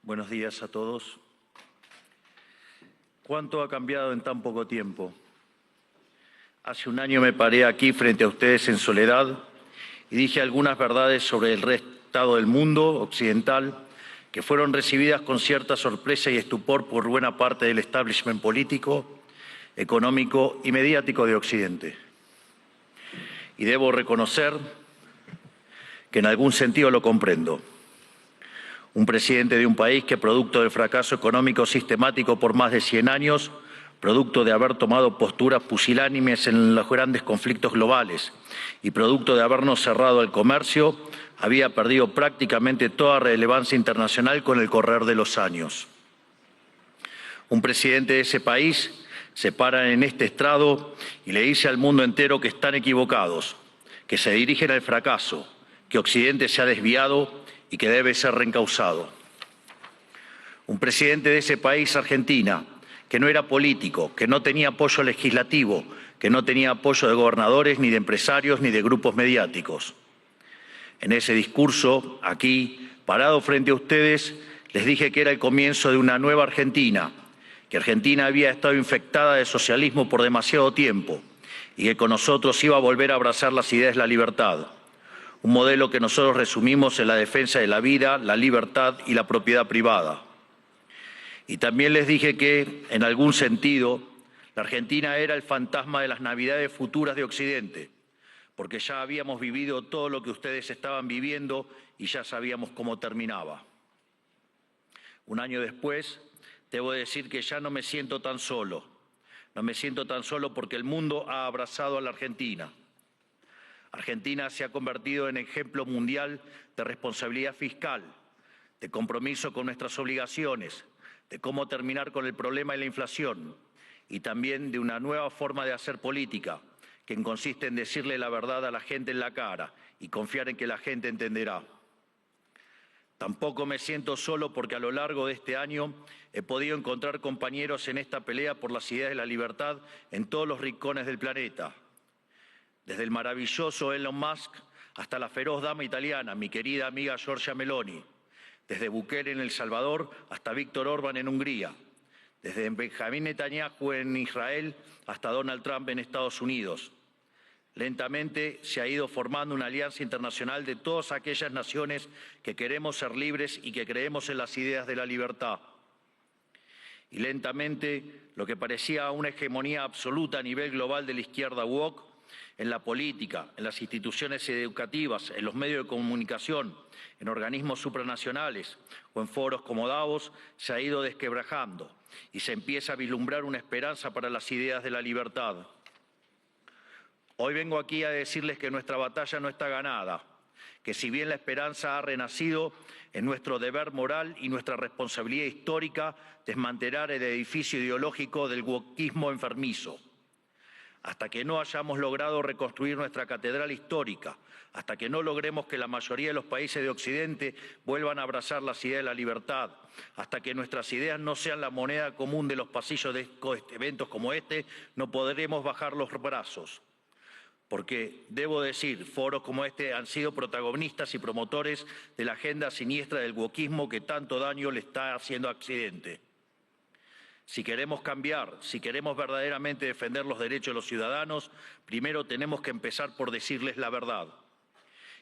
Buenos días a todos. ¿Cuánto ha cambiado en tan poco tiempo? Hace un año me paré aquí frente a ustedes en soledad y dije algunas verdades sobre el estado del mundo occidental que fueron recibidas con cierta sorpresa y estupor por buena parte del establishment político, económico y mediático de Occidente. Y debo reconocer que en algún sentido lo comprendo. Un presidente de un país que, producto del fracaso económico sistemático por más de 100 años, producto de haber tomado posturas pusilánimes en los grandes conflictos globales y producto de habernos cerrado al comercio, había perdido prácticamente toda relevancia internacional con el correr de los años. Un presidente de ese país se para en este estrado y le dice al mundo entero que están equivocados, que se dirigen al fracaso, que Occidente se ha desviado y que debe ser reencauzado. Un presidente de ese país, Argentina, que no era político, que no tenía apoyo legislativo, que no tenía apoyo de gobernadores, ni de empresarios, ni de grupos mediáticos. En ese discurso, aquí, parado frente a ustedes, les dije que era el comienzo de una nueva Argentina, que Argentina había estado infectada de socialismo por demasiado tiempo y que con nosotros iba a volver a abrazar las ideas de la libertad. Un modelo que nosotros resumimos en la defensa de la vida, la libertad y la propiedad privada. Y también les dije que, en algún sentido, la Argentina era el fantasma de las Navidades futuras de Occidente, porque ya habíamos vivido todo lo que ustedes estaban viviendo y ya sabíamos cómo terminaba. Un año después, debo decir que ya no me siento tan solo. No me siento tan solo porque el mundo ha abrazado a la Argentina. Argentina se ha convertido en ejemplo mundial de responsabilidad fiscal, de compromiso con nuestras obligaciones, de cómo terminar con el problema de la inflación y también de una nueva forma de hacer política, que consiste en decirle la verdad a la gente en la cara y confiar en que la gente entenderá. Tampoco me siento solo porque a lo largo de este año he podido encontrar compañeros en esta pelea por las ideas de la libertad en todos los rincones del planeta. Desde el maravilloso Elon Musk hasta la feroz dama italiana, mi querida amiga Giorgia Meloni. Desde Bukele en El Salvador hasta Víctor Orbán en Hungría. Desde Benjamín Netanyahu en Israel hasta Donald Trump en Estados Unidos. Lentamente se ha ido formando una alianza internacional de todas aquellas naciones que queremos ser libres y que creemos en las ideas de la libertad. Y lentamente lo que parecía una hegemonía absoluta a nivel global de la izquierda woke, en la política, en las instituciones educativas, en los medios de comunicación, en organismos supranacionales o en foros como Davos, se ha ido desquebrajando y se empieza a vislumbrar una esperanza para las ideas de la libertad. Hoy vengo aquí a decirles que nuestra batalla no está ganada, que si bien la esperanza ha renacido, es nuestro deber moral y nuestra responsabilidad histórica desmantelar el edificio ideológico del wokismo enfermizo. Hasta que no hayamos logrado reconstruir nuestra catedral histórica, hasta que no logremos que la mayoría de los países de Occidente vuelvan a abrazar las ideas de la libertad, hasta que nuestras ideas no sean la moneda común de los pasillos de eventos como este, no podremos bajar los brazos. Porque, debo decir, foros como este han sido protagonistas y promotores de la agenda siniestra del wokismo que tanto daño le está haciendo a Occidente. Si queremos cambiar, si queremos verdaderamente defender los derechos de los ciudadanos, primero tenemos que empezar por decirles la verdad.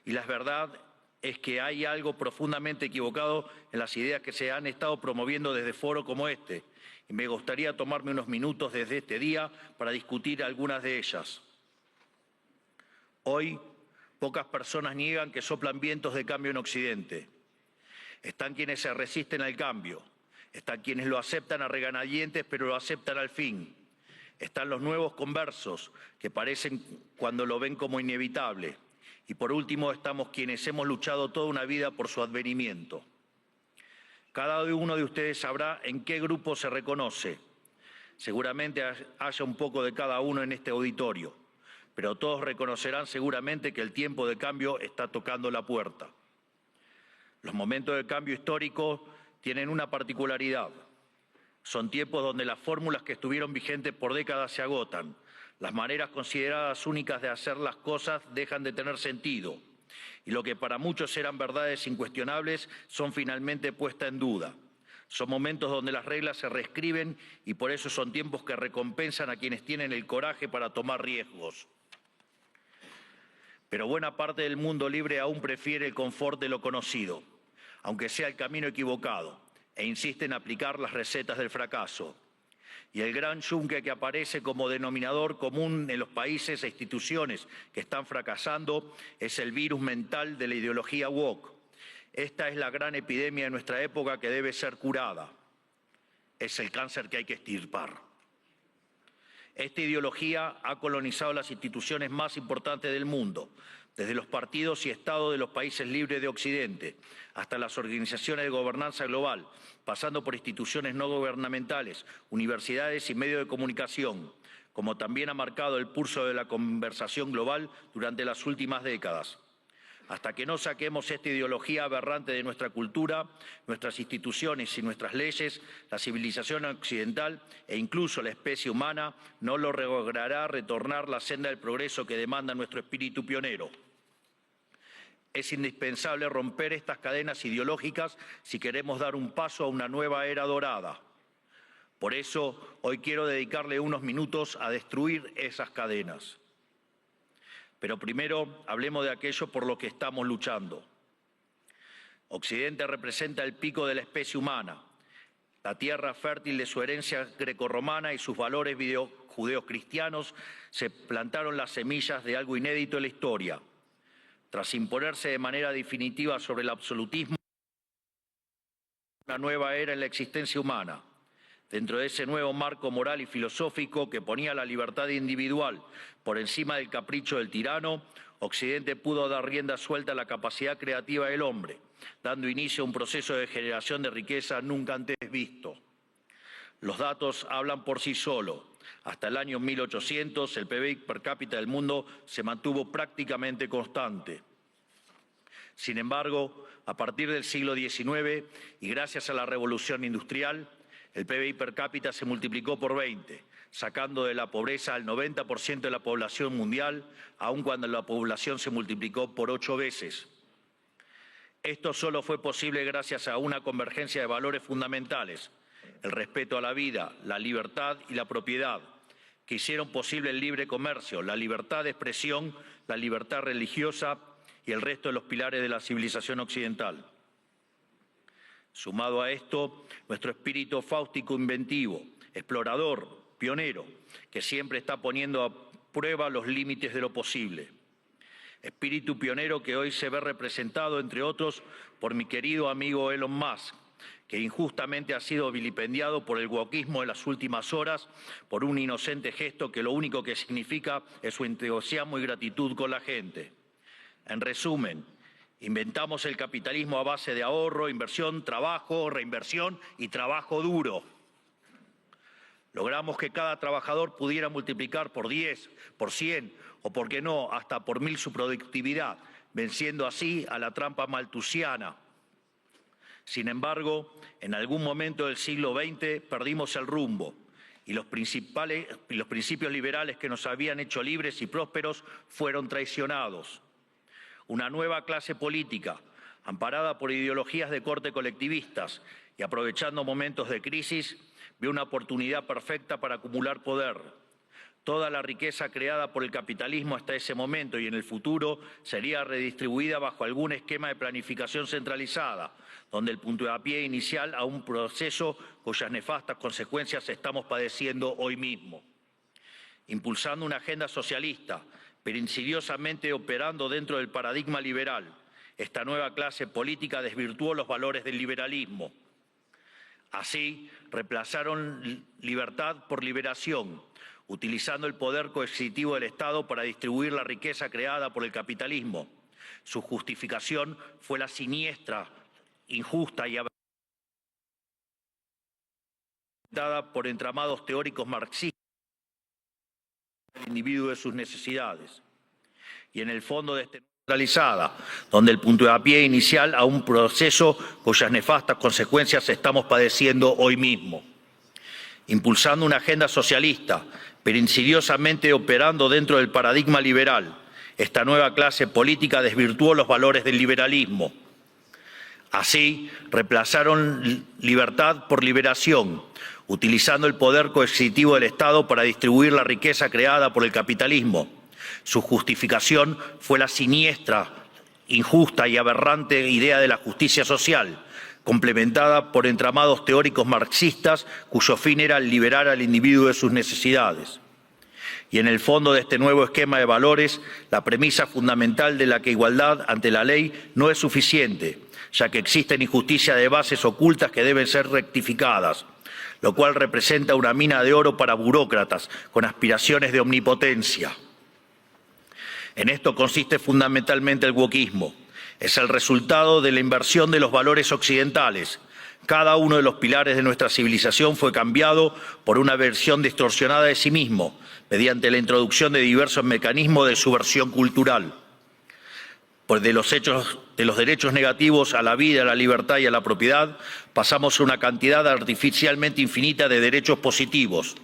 Y la verdad es que hay algo profundamente equivocado en las ideas que se han estado promoviendo desde foros como este. Y me gustaría tomarme unos minutos desde este día para discutir algunas de ellas. Hoy, pocas personas niegan que soplan vientos de cambio en Occidente. Están quienes se resisten al cambio. Están quienes lo aceptan a regañadientes, pero lo aceptan al fin. Están los nuevos conversos, que parecen cuando lo ven como inevitable. Y por último, estamos quienes hemos luchado toda una vida por su advenimiento. Cada uno de ustedes sabrá en qué grupo se reconoce. Seguramente haya un poco de cada uno en este auditorio, pero todos reconocerán seguramente que el tiempo de cambio está tocando la puerta. Los momentos de cambio histórico tienen una particularidad. Son tiempos donde las fórmulas que estuvieron vigentes por décadas se agotan. Las maneras consideradas únicas de hacer las cosas dejan de tener sentido, y lo que para muchos eran verdades incuestionables son finalmente puestas en duda. Son momentos donde las reglas se reescriben y por eso son tiempos que recompensan a quienes tienen el coraje para tomar riesgos. Pero buena parte del mundo libre aún prefiere el confort de lo conocido, aunque sea el camino equivocado, e insiste en aplicar las recetas del fracaso. Y el gran yunque que aparece como denominador común en los países e instituciones que están fracasando es el virus mental de la ideología woke. Esta es la gran epidemia de nuestra época que debe ser curada. Es el cáncer que hay que extirpar. Esta ideología ha colonizado las instituciones más importantes del mundo, desde los partidos y estados de los países libres de Occidente, hasta las organizaciones de gobernanza global, pasando por instituciones no gubernamentales, universidades y medios de comunicación, como también ha marcado el pulso de la conversación global durante las últimas décadas. Hasta que no saquemos esta ideología aberrante de nuestra cultura, nuestras instituciones y nuestras leyes, la civilización occidental e incluso la especie humana no logrará retornar la senda del progreso que demanda nuestro espíritu pionero. Es indispensable romper estas cadenas ideológicas si queremos dar un paso a una nueva era dorada. Por eso, hoy quiero dedicarle unos minutos a destruir esas cadenas. Pero primero, hablemos de aquello por lo que estamos luchando. Occidente representa el pico de la especie humana, la tierra fértil de su herencia grecorromana y sus valores judeocristianos se plantaron las semillas de algo inédito en la historia. Tras imponerse de manera definitiva sobre el absolutismo, una nueva era en la existencia humana. Dentro de ese nuevo marco moral y filosófico que ponía la libertad individual por encima del capricho del tirano, Occidente pudo dar rienda suelta a la capacidad creativa del hombre, dando inicio a un proceso de generación de riqueza nunca antes visto. Los datos hablan por sí solos. Hasta el año 1800, el PBI per cápita del mundo se mantuvo prácticamente constante. Sin embargo, a partir del siglo XIX y gracias a la revolución industrial, el PBI per cápita se multiplicó por 20, sacando de la pobreza al 90% de la población mundial, aun cuando la población se multiplicó por 8 veces. Esto solo fue posible gracias a una convergencia de valores fundamentales, el respeto a la vida, la libertad y la propiedad, que hicieron posible el libre comercio, la libertad de expresión, la libertad religiosa y el resto de los pilares de la civilización occidental. Sumado a esto, nuestro espíritu fáustico inventivo, explorador, pionero, que siempre está poniendo a prueba los límites de lo posible. Espíritu pionero que hoy se ve representado, entre otros, por mi querido amigo Elon Musk, que injustamente ha sido vilipendiado por el wokismo en las últimas horas por un inocente gesto que lo único que significa es su entusiasmo y gratitud con la gente. En resumen, inventamos el capitalismo a base de ahorro, inversión, trabajo, reinversión y trabajo duro. Logramos que cada trabajador pudiera multiplicar por 10, por 100 o, por qué no, hasta por 1000 su productividad, venciendo así a la trampa malthusiana. Sin embargo, en algún momento del siglo XX perdimos el rumbo y los principios liberales que nos habían hecho libres y prósperos fueron traicionados. Una nueva clase política, amparada por ideologías de corte colectivistas y aprovechando momentos de crisis, vio una oportunidad perfecta para acumular poder. Toda la riqueza creada por el capitalismo hasta ese momento y en el futuro sería redistribuida bajo algún esquema de planificación centralizada, donde el puntapié inicial a un proceso cuyas nefastas consecuencias estamos padeciendo hoy mismo. Impulsando una agenda socialista, pero insidiosamente operando dentro del paradigma liberal, esta nueva clase política desvirtuó los valores del liberalismo. Así, reemplazaron libertad por liberación, utilizando el poder coercitivo del Estado para distribuir la riqueza creada por el capitalismo. Su justificación fue la siniestra, injusta y dada por entramados teóricos marxistas del individuo de sus necesidades. Y en el fondo de centralizada, donde el puntapié inicial a un proceso cuyas nefastas consecuencias estamos padeciendo hoy mismo. impulsando una agenda socialista, pero insidiosamente operando dentro del paradigma liberal. Esta nueva clase política desvirtuó los valores del liberalismo. Así, reemplazaron libertad por liberación, utilizando el poder coercitivo del Estado para distribuir la riqueza creada por el capitalismo. Su justificación fue la siniestra, injusta y aberrante idea de la justicia social, complementada por entramados teóricos marxistas cuyo fin era liberar al individuo de sus necesidades. Y en el fondo de este nuevo esquema de valores, la premisa fundamental de la que igualdad ante la ley no es suficiente, ya que existen injusticias de bases ocultas que deben ser rectificadas, lo cual representa una mina de oro para burócratas con aspiraciones de omnipotencia. En esto consiste fundamentalmente el wokismo. Es el resultado de la inversión de los valores occidentales. Cada uno de los pilares de nuestra civilización fue cambiado por una versión distorsionada de sí mismo, mediante la introducción de diversos mecanismos de subversión cultural. Pues de los derechos negativos a la vida, a la libertad y a la propiedad, pasamos a una cantidad artificialmente infinita de derechos positivos.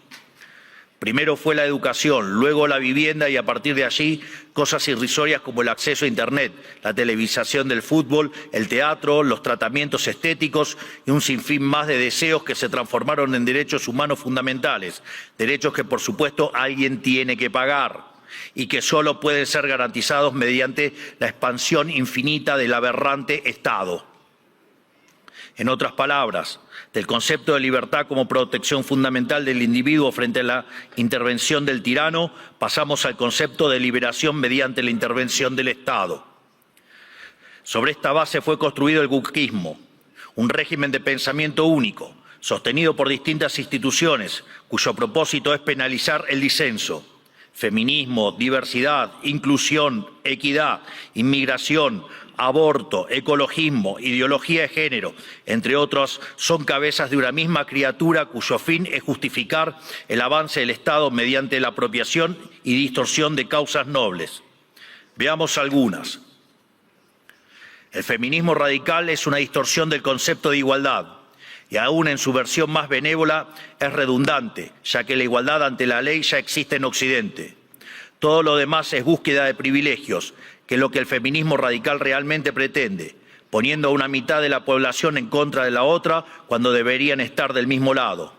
Primero fue la educación, luego la vivienda y a partir de allí cosas irrisorias como el acceso a Internet, la televisación del fútbol, el teatro, los tratamientos estéticos y un sinfín más de deseos que se transformaron en derechos humanos fundamentales, derechos que por supuesto alguien tiene que pagar y que solo pueden ser garantizados mediante la expansión infinita del aberrante Estado. En otras palabras, del concepto de libertad como protección fundamental del individuo frente a la intervención del tirano, pasamos al concepto de liberación mediante la intervención del Estado. Sobre esta base fue construido el wokismo, un régimen de pensamiento único, sostenido por distintas instituciones, cuyo propósito es penalizar el disenso. Feminismo, diversidad, inclusión, equidad, inmigración, aborto, ecologismo, ideología de género, entre otros, son cabezas de una misma criatura cuyo fin es justificar el avance del Estado mediante la apropiación y distorsión de causas nobles. Veamos algunas. El feminismo radical es una distorsión del concepto de igualdad y aún en su versión más benévola es redundante, ya que la igualdad ante la ley ya existe en Occidente. Todo lo demás es búsqueda de privilegios, que es lo que el feminismo radical realmente pretende, poniendo a una mitad de la población en contra de la otra cuando deberían estar del mismo lado.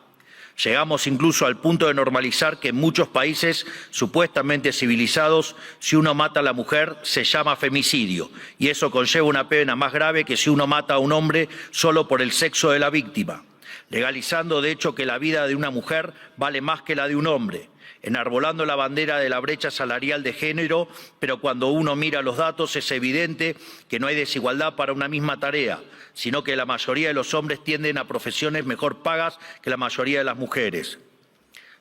Llegamos incluso al punto de normalizar que en muchos países supuestamente civilizados, si uno mata a la mujer se llama femicidio, y eso conlleva una pena más grave que si uno mata a un hombre solo por el sexo de la víctima, legalizando de hecho que la vida de una mujer vale más que la de un hombre, enarbolando la bandera de la brecha salarial de género, pero cuando uno mira los datos es evidente que no hay desigualdad para una misma tarea, sino que la mayoría de los hombres tienden a profesiones mejor pagas que la mayoría de las mujeres.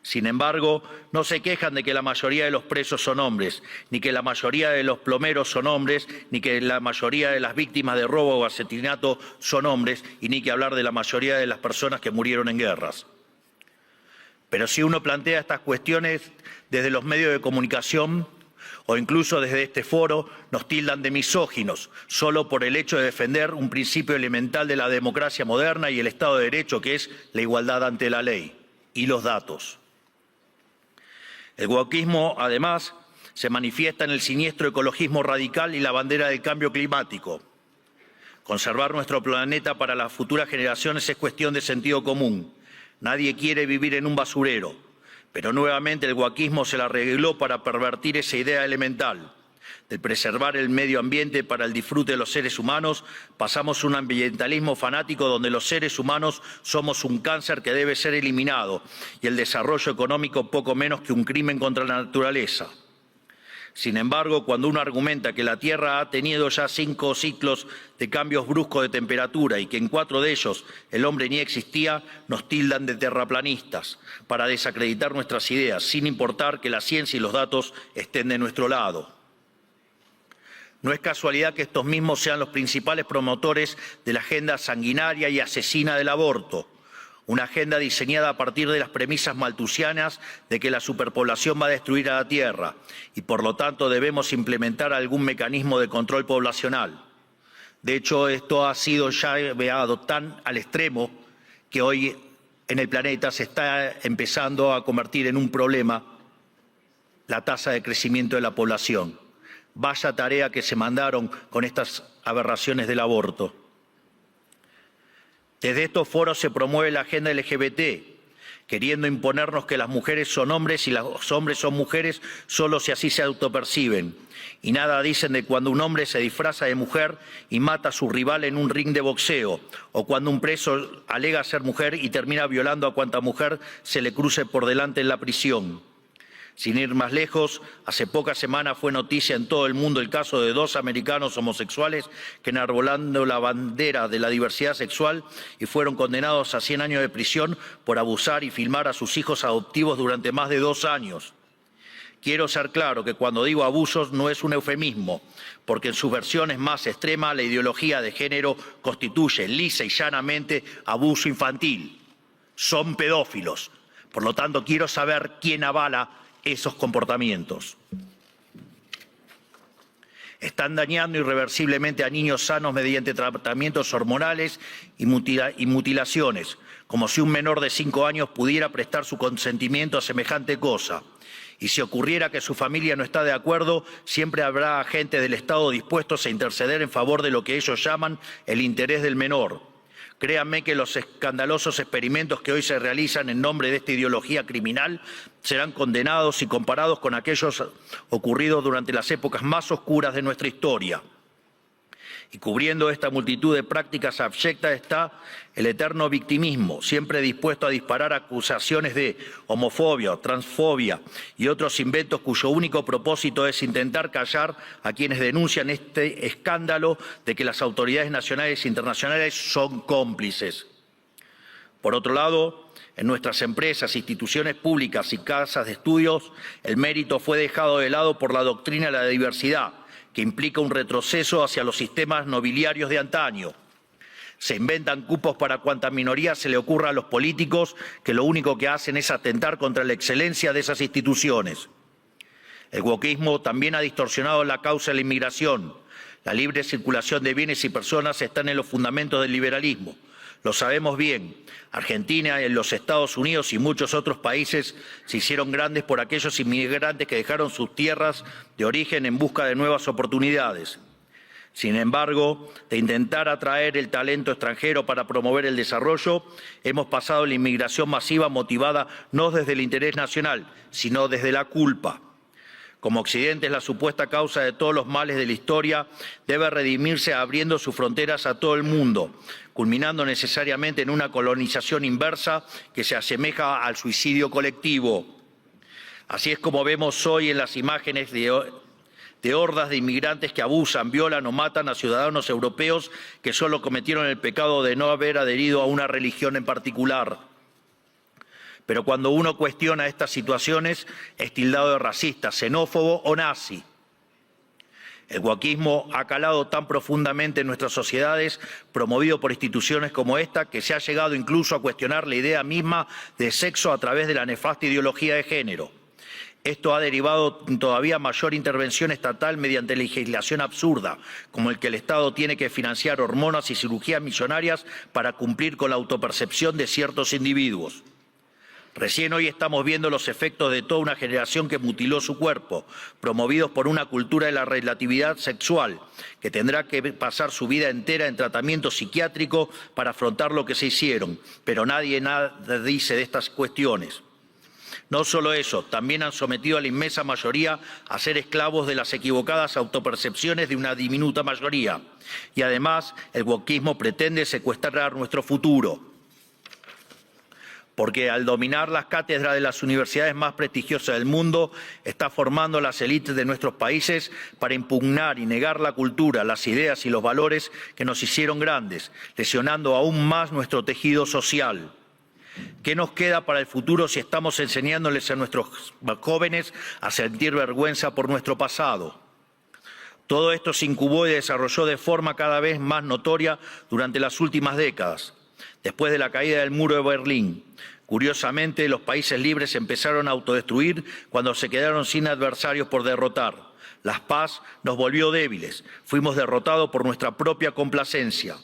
Sin embargo, no se quejan de que la mayoría de los presos son hombres, ni que la mayoría de los plomeros son hombres, ni que la mayoría de las víctimas de robo o asesinato son hombres, y ni que hablar de la mayoría de las personas que murieron en guerras. Pero si uno plantea estas cuestiones desde los medios de comunicación o incluso desde este foro, nos tildan de misóginos, solo por el hecho de defender un principio elemental de la democracia moderna y el Estado de Derecho, que es la igualdad ante la ley y los datos. El wokismo, además, se manifiesta en el siniestro ecologismo radical y la bandera del cambio climático. Conservar nuestro planeta para las futuras generaciones es cuestión de sentido común. Nadie quiere vivir en un basurero, pero nuevamente el wokismo se la arregló para pervertir esa idea elemental. De preservar el medio ambiente para el disfrute de los seres humanos, pasamos a un ambientalismo fanático donde los seres humanos somos un cáncer que debe ser eliminado y el desarrollo económico poco menos que un crimen contra la naturaleza. Sin embargo, cuando uno argumenta que la Tierra ha tenido ya 5 ciclos de cambios bruscos de temperatura y que en 4 de ellos el hombre ni existía, nos tildan de terraplanistas para desacreditar nuestras ideas, sin importar que la ciencia y los datos estén de nuestro lado. No es casualidad que estos mismos sean los principales promotores de la agenda sanguinaria y asesina del aborto. Una agenda diseñada a partir de las premisas malthusianas de que la superpoblación va a destruir a la Tierra y por lo tanto debemos implementar algún mecanismo de control poblacional. De hecho, esto ha sido ya llevado tan al extremo que hoy en el planeta se está empezando a convertir en un problema la tasa de crecimiento de la población. Vaya tarea que se mandaron con estas aberraciones del aborto. Desde estos foros se promueve la agenda LGBT, queriendo imponernos que las mujeres son hombres y los hombres son mujeres solo si así se autoperciben. Y nada dicen de cuando un hombre se disfraza de mujer y mata a su rival en un ring de boxeo, o cuando un preso alega ser mujer y termina violando a cuanta mujer se le cruce por delante en la prisión. Sin ir más lejos, hace pocas semanas fue noticia en todo el mundo el caso de 2 americanos homosexuales que enarbolando la bandera de la diversidad sexual y fueron condenados a 100 años de prisión por abusar y filmar a sus hijos adoptivos durante más de 2 años. Quiero ser claro que cuando digo abusos no es un eufemismo, porque en sus versiones más extremas la ideología de género constituye lisa y llanamente abuso infantil. Son pedófilos. Por lo tanto, quiero saber quién avala esos comportamientos. Están dañando irreversiblemente a niños sanos mediante tratamientos hormonales y mutilaciones, como si un menor de 5 años pudiera prestar su consentimiento a semejante cosa. Y si ocurriera que su familia no está de acuerdo, siempre habrá agentes del Estado dispuestos a interceder en favor de lo que ellos llaman el interés del menor. Créanme que los escandalosos experimentos que hoy se realizan en nombre de esta ideología criminal serán condenados y comparados con aquellos ocurridos durante las épocas más oscuras de nuestra historia. Y cubriendo esta multitud de prácticas abyectas está el eterno victimismo, siempre dispuesto a disparar acusaciones de homofobia, transfobia y otros inventos cuyo único propósito es intentar callar a quienes denuncian este escándalo de que las autoridades nacionales e internacionales son cómplices. Por otro lado, en nuestras empresas, instituciones públicas y casas de estudios, el mérito fue dejado de lado por la doctrina de la diversidad, que implica un retroceso hacia los sistemas nobiliarios de antaño. Se inventan cupos para cuanta minoría se le ocurra a los políticos, que lo único que hacen es atentar contra la excelencia de esas instituciones. El wokismo también ha distorsionado la causa de la inmigración. La libre circulación de bienes y personas están en los fundamentos del liberalismo. Lo sabemos bien. Argentina, los Estados Unidos y muchos otros países se hicieron grandes por aquellos inmigrantes que dejaron sus tierras de origen en busca de nuevas oportunidades. Sin embargo, de intentar atraer el talento extranjero para promover el desarrollo, hemos pasado a la inmigración masiva motivada no desde el interés nacional, sino desde la culpa. Como Occidente es la supuesta causa de todos los males de la historia, debe redimirse abriendo sus fronteras a todo el mundo, culminando necesariamente en una colonización inversa que se asemeja al suicidio colectivo. Así es como vemos hoy en las imágenes de hordas de inmigrantes que abusan, violan o matan a ciudadanos europeos que solo cometieron el pecado de no haber adherido a una religión en particular. Pero cuando uno cuestiona estas situaciones, es tildado de racista, xenófobo o nazi. El wokismo ha calado tan profundamente en nuestras sociedades, promovido por instituciones como esta, que se ha llegado incluso a cuestionar la idea misma de sexo a través de la nefasta ideología de género. Esto ha derivado en todavía mayor intervención estatal mediante legislación absurda, como el que el Estado tiene que financiar hormonas y cirugías millonarias para cumplir con la autopercepción de ciertos individuos. Recién hoy estamos viendo los efectos de toda una generación que mutiló su cuerpo, promovidos por una cultura de la relatividad sexual, que tendrá que pasar su vida entera en tratamiento psiquiátrico para afrontar lo que se hicieron, pero nadie nada dice de estas cuestiones. No solo eso, también han sometido a la inmensa mayoría a ser esclavos de las equivocadas autopercepciones de una diminuta mayoría. Y además, el wokismo pretende secuestrar nuestro futuro, porque al dominar las cátedras de las universidades más prestigiosas del mundo, está formando las élites de nuestros países para impugnar y negar la cultura, las ideas y los valores que nos hicieron grandes, lesionando aún más nuestro tejido social. ¿Qué nos queda para el futuro si estamos enseñándoles a nuestros jóvenes a sentir vergüenza por nuestro pasado? Todo esto se incubó y desarrolló de forma cada vez más notoria durante las últimas décadas. Después de la caída del muro de Berlín, curiosamente, los países libres empezaron a autodestruir cuando se quedaron sin adversarios por derrotar. La paz nos volvió débiles, fuimos derrotados por nuestra propia complacencia.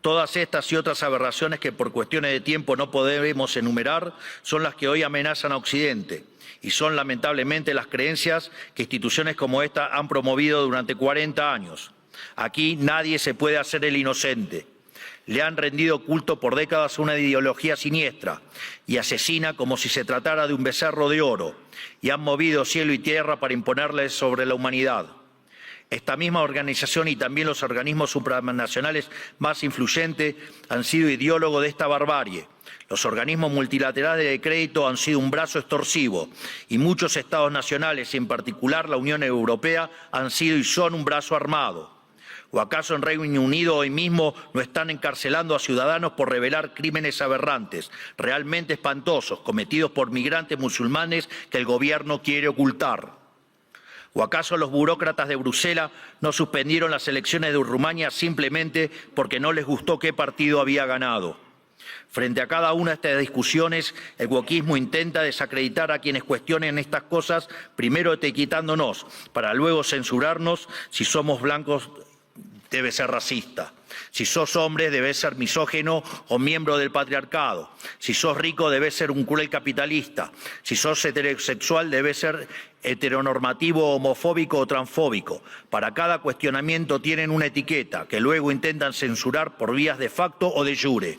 Todas estas y otras aberraciones que por cuestiones de tiempo no podemos enumerar son las que hoy amenazan a Occidente y son lamentablemente las creencias que instituciones como esta han promovido durante 40 años. Aquí nadie se puede hacer el inocente. Le han rendido culto por décadas a una ideología siniestra y asesina como si se tratara de un becerro de oro, y han movido cielo y tierra para imponerle sobre la humanidad. Esta misma organización y también los organismos supranacionales más influyentes han sido ideólogos de esta barbarie. Los organismos multilaterales de crédito han sido un brazo extorsivo y muchos estados nacionales, y en particular la Unión Europea, han sido y son un brazo armado. ¿O acaso en Reino Unido hoy mismo no están encarcelando a ciudadanos por revelar crímenes aberrantes, realmente espantosos, cometidos por migrantes musulmanes que el gobierno quiere ocultar? ¿O acaso los burócratas de Bruselas no suspendieron las elecciones de Rumania simplemente porque no les gustó qué partido había ganado? Frente a cada una de estas discusiones, el wokismo intenta desacreditar a quienes cuestionen estas cosas, primero etiquetándonos, para luego censurarnos. Si somos blancos, debe ser racista. Si sos hombre, debes ser misógino o miembro del patriarcado. Si sos rico, debes ser un cruel capitalista. Si sos heterosexual, debes ser heteronormativo, homofóbico o transfóbico. Para cada cuestionamiento tienen una etiqueta que luego intentan censurar por vías de facto o de jure.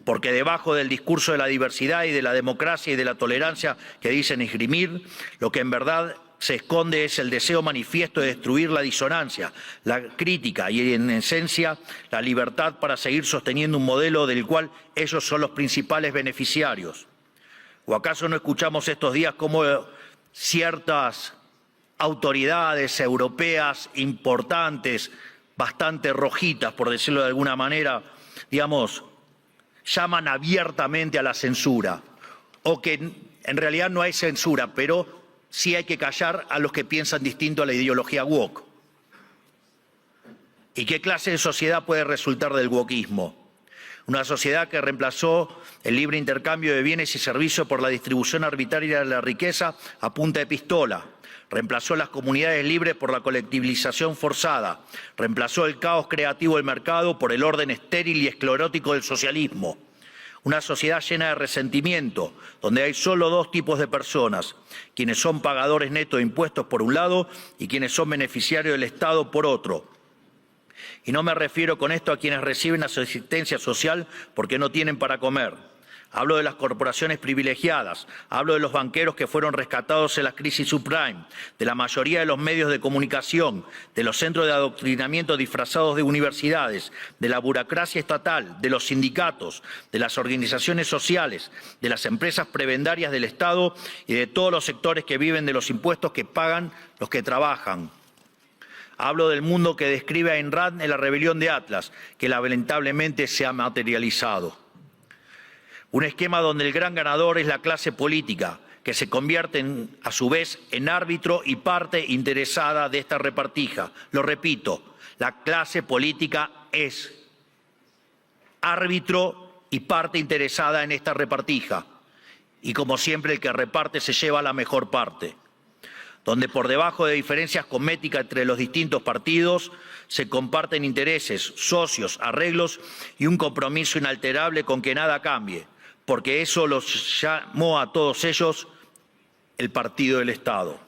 Porque debajo del discurso de la diversidad y de la democracia y de la tolerancia que dicen esgrimir, lo que en verdad se esconde es el deseo manifiesto de destruir la disonancia, la crítica y, en esencia, la libertad para seguir sosteniendo un modelo del cual ellos son los principales beneficiarios. ¿O acaso no escuchamos estos días cómo ciertas autoridades europeas importantes, bastante rojitas, por decirlo de alguna manera, llaman abiertamente a la censura? O que en realidad no hay censura, pero sí hay que callar a los que piensan distinto a la ideología woke. ¿Y qué clase de sociedad puede resultar del wokismo? Una sociedad que reemplazó el libre intercambio de bienes y servicios por la distribución arbitraria de la riqueza a punta de pistola. Reemplazó las comunidades libres por la colectivización forzada. Reemplazó el caos creativo del mercado por el orden estéril y esclerótico del socialismo. Una sociedad llena de resentimiento, donde hay solo dos tipos de personas: quienes son pagadores netos de impuestos por un lado y quienes son beneficiarios del Estado por otro. Y no me refiero con esto a quienes reciben asistencia social porque no tienen para comer. Hablo de las corporaciones privilegiadas, hablo de los banqueros que fueron rescatados en la crisis subprime, de la mayoría de los medios de comunicación, de los centros de adoctrinamiento disfrazados de universidades, de la burocracia estatal, de los sindicatos, de las organizaciones sociales, de las empresas prebendarias del Estado y de todos los sectores que viven de los impuestos que pagan los que trabajan. Hablo del mundo que describe Ayn Rand en La rebelión de Atlas, que lamentablemente se ha materializado. Un esquema donde el gran ganador es la clase política, que se convierte a su vez en árbitro y parte interesada de esta repartija. Lo repito, la clase política es árbitro y parte interesada en esta repartija. Y como siempre, el que reparte se lleva la mejor parte. Donde por debajo de diferencias cosméticas entre los distintos partidos se comparten intereses, socios, arreglos y un compromiso inalterable con que nada cambie, porque eso los llamó a todos ellos el partido del Estado.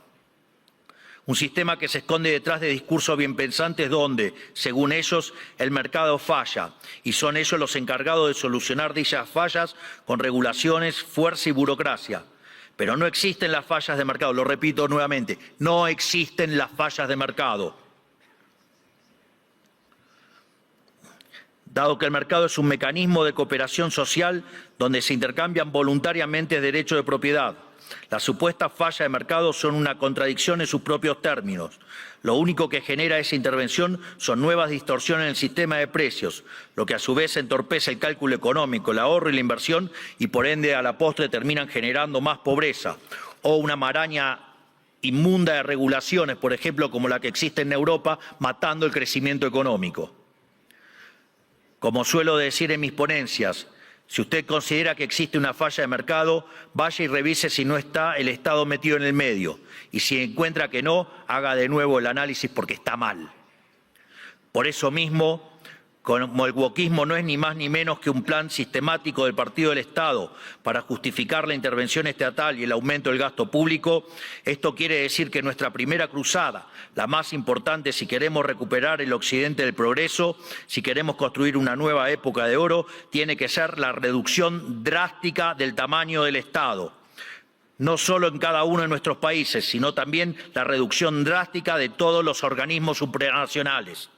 Un sistema que se esconde detrás de discursos bien pensantes donde, según ellos, el mercado falla y son ellos los encargados de solucionar dichas fallas con regulaciones, fuerza y burocracia. Pero no existen las fallas de mercado, lo repito nuevamente, no existen las fallas de mercado. Dado que el mercado es un mecanismo de cooperación social donde se intercambian voluntariamente derechos de propiedad, las supuestas fallas de mercado son una contradicción en sus propios términos. Lo único que genera esa intervención son nuevas distorsiones en el sistema de precios, lo que a su vez entorpece el cálculo económico, el ahorro y la inversión y por ende a la postre terminan generando más pobreza o una maraña inmunda de regulaciones, por ejemplo como la que existe en Europa, matando el crecimiento económico. Como suelo decir en mis ponencias, si usted considera que existe una falla de mercado, vaya y revise si no está el Estado metido en el medio. Y si encuentra que no, haga de nuevo el análisis porque está mal. Por eso mismo, Como el wokismo no es ni más ni menos que un plan sistemático del Partido del Estado para justificar la intervención estatal y el aumento del gasto público, esto quiere decir que nuestra primera cruzada, la más importante si queremos recuperar el occidente del progreso, si queremos construir una nueva época de oro, tiene que ser la reducción drástica del tamaño del Estado. No solo en cada uno de nuestros países, sino también la reducción drástica de todos los organismos supranacionales.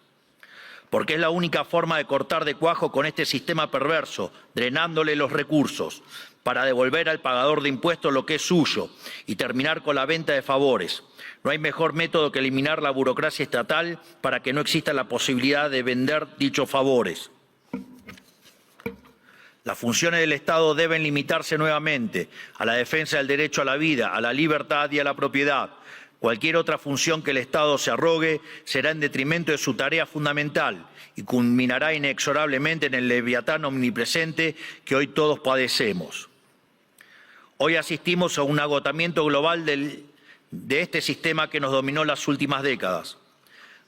Porque es la única forma de cortar de cuajo con este sistema perverso, drenándole los recursos, para devolver al pagador de impuestos lo que es suyo y terminar con la venta de favores. No hay mejor método que eliminar la burocracia estatal para que no exista la posibilidad de vender dichos favores. Las funciones del Estado deben limitarse nuevamente a la defensa del derecho a la vida, a la libertad y a la propiedad. Cualquier otra función que el Estado se arrogue será en detrimento de su tarea fundamental y culminará inexorablemente en el leviatán omnipresente que hoy todos padecemos. Hoy asistimos a un agotamiento global de este sistema que nos dominó las últimas décadas.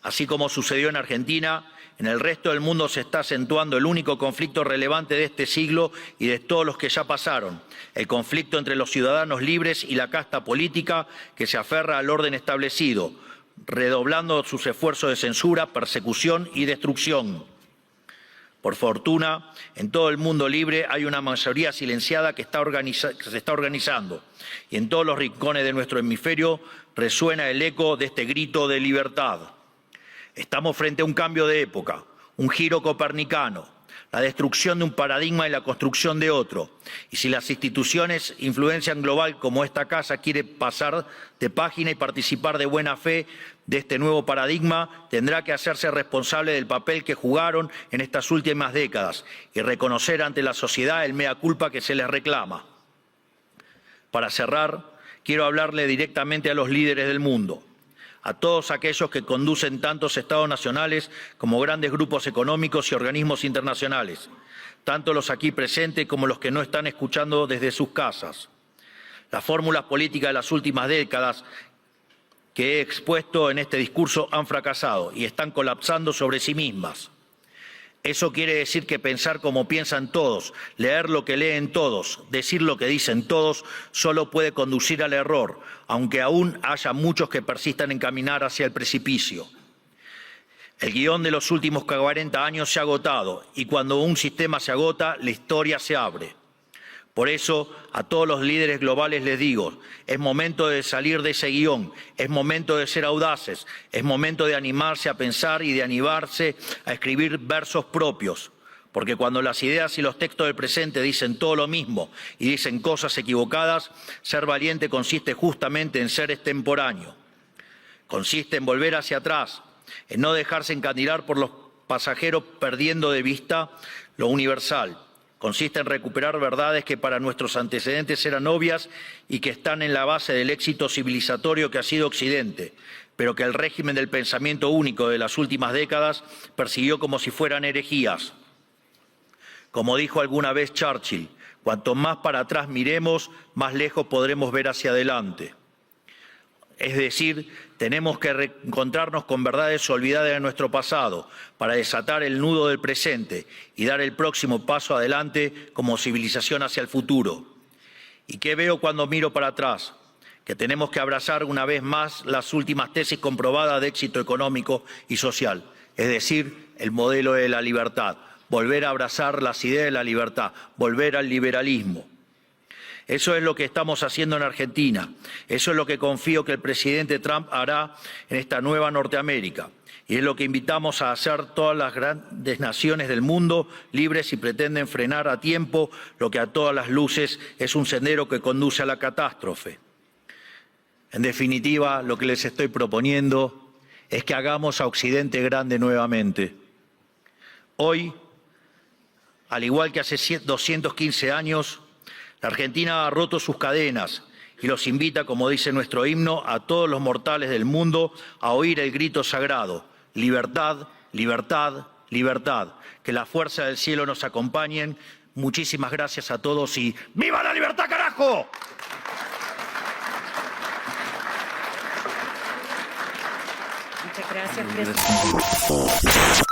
Así como sucedió en Argentina, en el resto del mundo se está acentuando el único conflicto relevante de este siglo y de todos los que ya pasaron, el conflicto entre los ciudadanos libres y la casta política que se aferra al orden establecido, redoblando sus esfuerzos de censura, persecución y destrucción. Por fortuna, en todo el mundo libre hay una mayoría silenciada que se está organizando y en todos los rincones de nuestro hemisferio resuena el eco de este grito de libertad. Estamos frente a un cambio de época, un giro copernicano, la destrucción de un paradigma y la construcción de otro. Y si las instituciones influencian global como esta casa quiere pasar de página y participar de buena fe de este nuevo paradigma, tendrá que hacerse responsable del papel que jugaron en estas últimas décadas y reconocer ante la sociedad el mea culpa que se les reclama. Para cerrar, quiero hablarle directamente a los líderes del mundo, a todos aquellos que conducen tantos estados nacionales como grandes grupos económicos y organismos internacionales, tanto los aquí presentes como los que no están escuchando desde sus casas. Las fórmulas políticas de las últimas décadas que he expuesto en este discurso han fracasado y están colapsando sobre sí mismas. Eso quiere decir que pensar como piensan todos, leer lo que leen todos, decir lo que dicen todos, solo puede conducir al error, aunque aún haya muchos que persistan en caminar hacia el precipicio. El guión de los últimos 40 años se ha agotado y cuando un sistema se agota, la historia se abre. Por eso, a todos los líderes globales les digo, es momento de salir de ese guión, es momento de ser audaces, es momento de animarse a pensar y de animarse a escribir versos propios, porque cuando las ideas y los textos del presente dicen todo lo mismo y dicen cosas equivocadas, ser valiente consiste justamente en ser extemporáneo, consiste en volver hacia atrás, en no dejarse encandilar por los pasajeros perdiendo de vista lo universal. Consiste en recuperar verdades que para nuestros antecedentes eran obvias y que están en la base del éxito civilizatorio que ha sido Occidente, pero que el régimen del pensamiento único de las últimas décadas persiguió como si fueran herejías. Como dijo alguna vez Churchill, cuanto más para atrás miremos, más lejos podremos ver hacia adelante. Es decir, tenemos que reencontrarnos con verdades olvidadas de nuestro pasado para desatar el nudo del presente y dar el próximo paso adelante como civilización hacia el futuro. ¿Y qué veo cuando miro para atrás? Que tenemos que abrazar una vez más las últimas tesis comprobadas de éxito económico y social, es decir, el modelo de la libertad, volver a abrazar las ideas de la libertad, volver al liberalismo. Eso es lo que estamos haciendo en Argentina. Eso es lo que confío que el presidente Trump hará en esta nueva Norteamérica. Y es lo que invitamos a hacer todas las grandes naciones del mundo, libres si pretenden frenar a tiempo lo que a todas las luces es un sendero que conduce a la catástrofe. En definitiva, lo que les estoy proponiendo es que hagamos a Occidente grande nuevamente. Hoy, al igual que hace 215 años, la Argentina ha roto sus cadenas y los invita, como dice nuestro himno, a todos los mortales del mundo a oír el grito sagrado: libertad, libertad, libertad. Que la fuerza del cielo nos acompañen. Muchísimas gracias a todos y ¡viva la libertad, carajo! Muchas gracias, presidente.